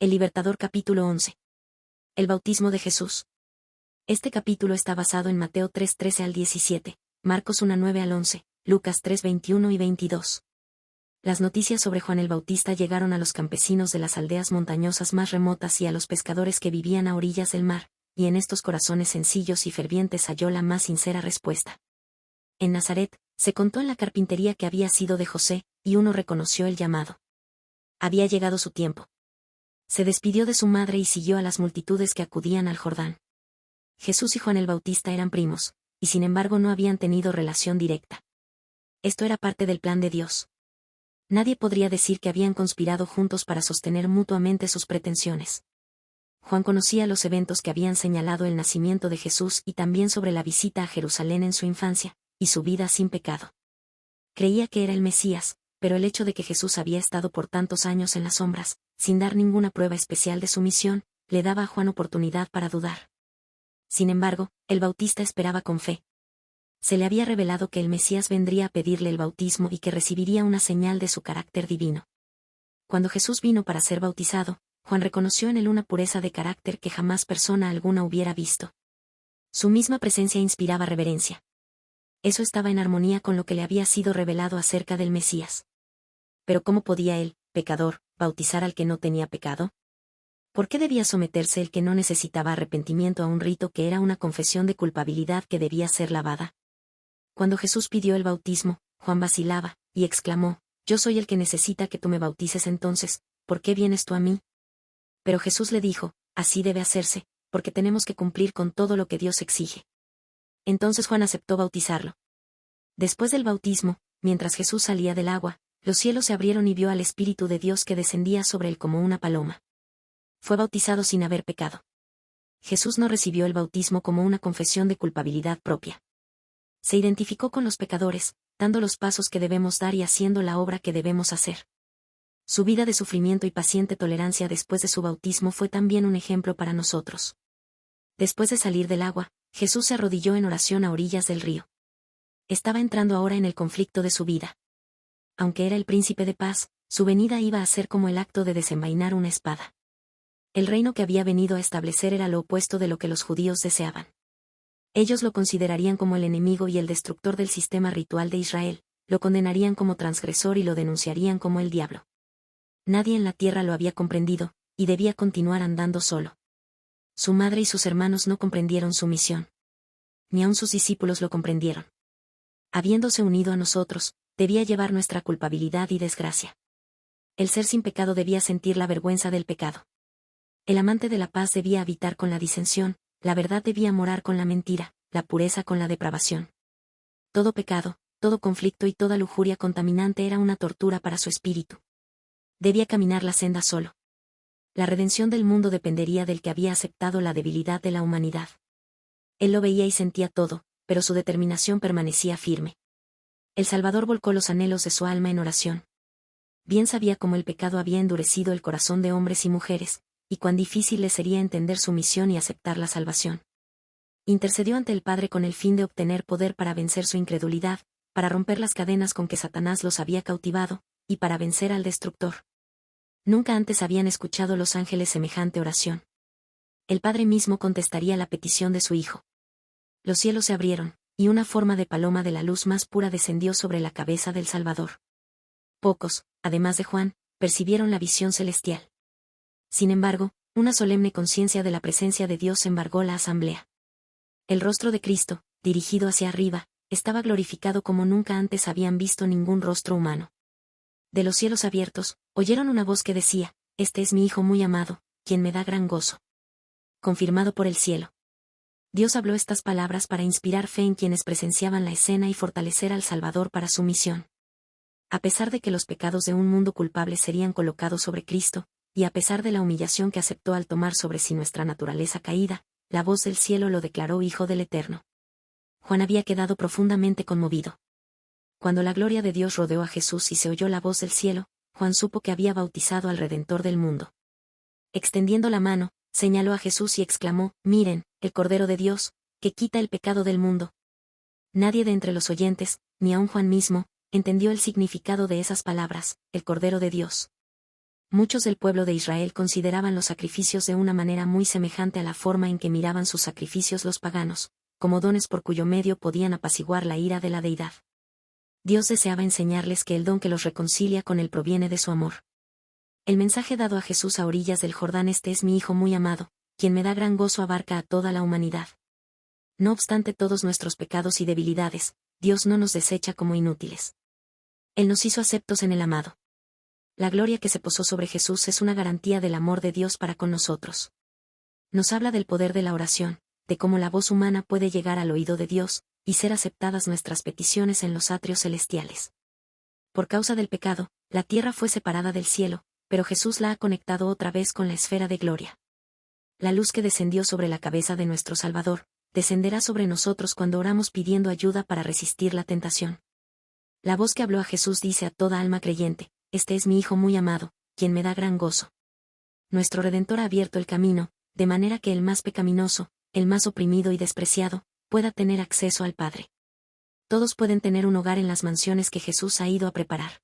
El Libertador capítulo 11. El bautismo de Jesús. Este capítulo está basado en Mateo 3:13 al 17, Marcos 1:9 al 11, Lucas 3:21 y 22. Las noticias sobre Juan el Bautista llegaron a los campesinos de las aldeas montañosas más remotas y a los pescadores que vivían a orillas del mar, y en estos corazones sencillos y fervientes halló la más sincera respuesta. En Nazaret, se contó en la carpintería que había sido de José, y uno reconoció el llamado. Había llegado su tiempo. Se despidió de su madre y siguió a las multitudes que acudían al Jordán. Jesús y Juan el Bautista eran primos, y sin embargo no habían tenido relación directa. Esto era parte del plan de Dios. Nadie podría decir que habían conspirado juntos para sostener mutuamente sus pretensiones. Juan conocía los eventos que habían señalado el nacimiento de Jesús y también sobre la visita a Jerusalén en su infancia, y su vida sin pecado. Creía que era el Mesías, pero el hecho de que Jesús había estado por tantos años en las sombras, sin dar ninguna prueba especial de su misión, le daba a Juan oportunidad para dudar. Sin embargo, el Bautista esperaba con fe. Se le había revelado que el Mesías vendría a pedirle el bautismo y que recibiría una señal de su carácter divino. Cuando Jesús vino para ser bautizado, Juan reconoció en él una pureza de carácter que jamás persona alguna hubiera visto. Su misma presencia inspiraba reverencia. Eso estaba en armonía con lo que le había sido revelado acerca del Mesías. Pero ¿cómo podía él, pecador, bautizar al que no tenía pecado? ¿Por qué debía someterse el que no necesitaba arrepentimiento a un rito que era una confesión de culpabilidad que debía ser lavada? Cuando Jesús pidió el bautismo, Juan vacilaba, y exclamó: «Yo soy el que necesita que tú me bautices entonces, ¿por qué vienes tú a mí?» Pero Jesús le dijo: «Así debe hacerse, porque tenemos que cumplir con todo lo que Dios exige». Entonces Juan aceptó bautizarlo. Después del bautismo, mientras Jesús salía del agua, los cielos se abrieron y vio al Espíritu de Dios que descendía sobre él como una paloma. Fue bautizado sin haber pecado. Jesús no recibió el bautismo como una confesión de culpabilidad propia. Se identificó con los pecadores, dando los pasos que debemos dar y haciendo la obra que debemos hacer. Su vida de sufrimiento y paciente tolerancia después de su bautismo fue también un ejemplo para nosotros. Después de salir del agua, Jesús se arrodilló en oración a orillas del río. Estaba entrando ahora en el conflicto de su vida. Aunque era el príncipe de paz, su venida iba a ser como el acto de desenvainar una espada. El reino que había venido a establecer era lo opuesto de lo que los judíos deseaban. Ellos lo considerarían como el enemigo y el destructor del sistema ritual de Israel, lo condenarían como transgresor y lo denunciarían como el diablo. Nadie en la tierra lo había comprendido, y debía continuar andando solo. Su madre y sus hermanos no comprendieron su misión. Ni aun sus discípulos lo comprendieron. Habiéndose unido a nosotros, debía llevar nuestra culpabilidad y desgracia. El ser sin pecado debía sentir la vergüenza del pecado. El amante de la paz debía habitar con la disensión, la verdad debía morar con la mentira, la pureza con la depravación. Todo pecado, todo conflicto y toda lujuria contaminante era una tortura para su espíritu. Debía caminar la senda solo. La redención del mundo dependería del que había aceptado la debilidad de la humanidad. Él lo veía y sentía todo, pero su determinación permanecía firme. El Salvador volcó los anhelos de su alma en oración. Bien sabía cómo el pecado había endurecido el corazón de hombres y mujeres, y cuán difícil les sería entender su misión y aceptar la salvación. Intercedió ante el Padre con el fin de obtener poder para vencer su incredulidad, para romper las cadenas con que Satanás los había cautivado, y para vencer al destructor. Nunca antes habían escuchado los ángeles semejante oración. El Padre mismo contestaría la petición de su Hijo. Los cielos se abrieron, y una forma de paloma de la luz más pura descendió sobre la cabeza del Salvador. Pocos, además de Juan, percibieron la visión celestial. Sin embargo, una solemne conciencia de la presencia de Dios embargó la asamblea. El rostro de Cristo, dirigido hacia arriba, estaba glorificado como nunca antes habían visto ningún rostro humano. De los cielos abiertos, oyeron una voz que decía: «Este es mi Hijo muy amado, quien me da gran gozo». Confirmado por el cielo. Dios habló estas palabras para inspirar fe en quienes presenciaban la escena y fortalecer al Salvador para su misión. A pesar de que los pecados de un mundo culpable serían colocados sobre Cristo, y a pesar de la humillación que aceptó al tomar sobre sí nuestra naturaleza caída, la voz del cielo lo declaró Hijo del Eterno. Juan había quedado profundamente conmovido. Cuando la gloria de Dios rodeó a Jesús y se oyó la voz del cielo, Juan supo que había bautizado al Redentor del mundo. Extendiendo la mano, señaló a Jesús y exclamó: «Miren, el Cordero de Dios, que quita el pecado del mundo». Nadie de entre los oyentes, ni aun Juan mismo, entendió el significado de esas palabras: el Cordero de Dios. Muchos del pueblo de Israel consideraban los sacrificios de una manera muy semejante a la forma en que miraban sus sacrificios los paganos, como dones por cuyo medio podían apaciguar la ira de la deidad. Dios deseaba enseñarles que el don que los reconcilia con él proviene de su amor. El mensaje dado a Jesús a orillas del Jordán: este es mi Hijo muy amado, quien me da gran gozo, abarca a toda la humanidad. No obstante todos nuestros pecados y debilidades, Dios no nos desecha como inútiles. Él nos hizo aceptos en el amado. La gloria que se posó sobre Jesús es una garantía del amor de Dios para con nosotros. Nos habla del poder de la oración, de cómo la voz humana puede llegar al oído de Dios, y ser aceptadas nuestras peticiones en los atrios celestiales. Por causa del pecado, la tierra fue separada del cielo, pero Jesús la ha conectado otra vez con la esfera de gloria. La luz que descendió sobre la cabeza de nuestro Salvador, descenderá sobre nosotros cuando oramos pidiendo ayuda para resistir la tentación. La voz que habló a Jesús dice a toda alma creyente: este es mi Hijo muy amado, quien me da gran gozo. Nuestro Redentor ha abierto el camino, de manera que el más pecaminoso, el más oprimido y despreciado, pueda tener acceso al Padre. Todos pueden tener un hogar en las mansiones que Jesús ha ido a preparar.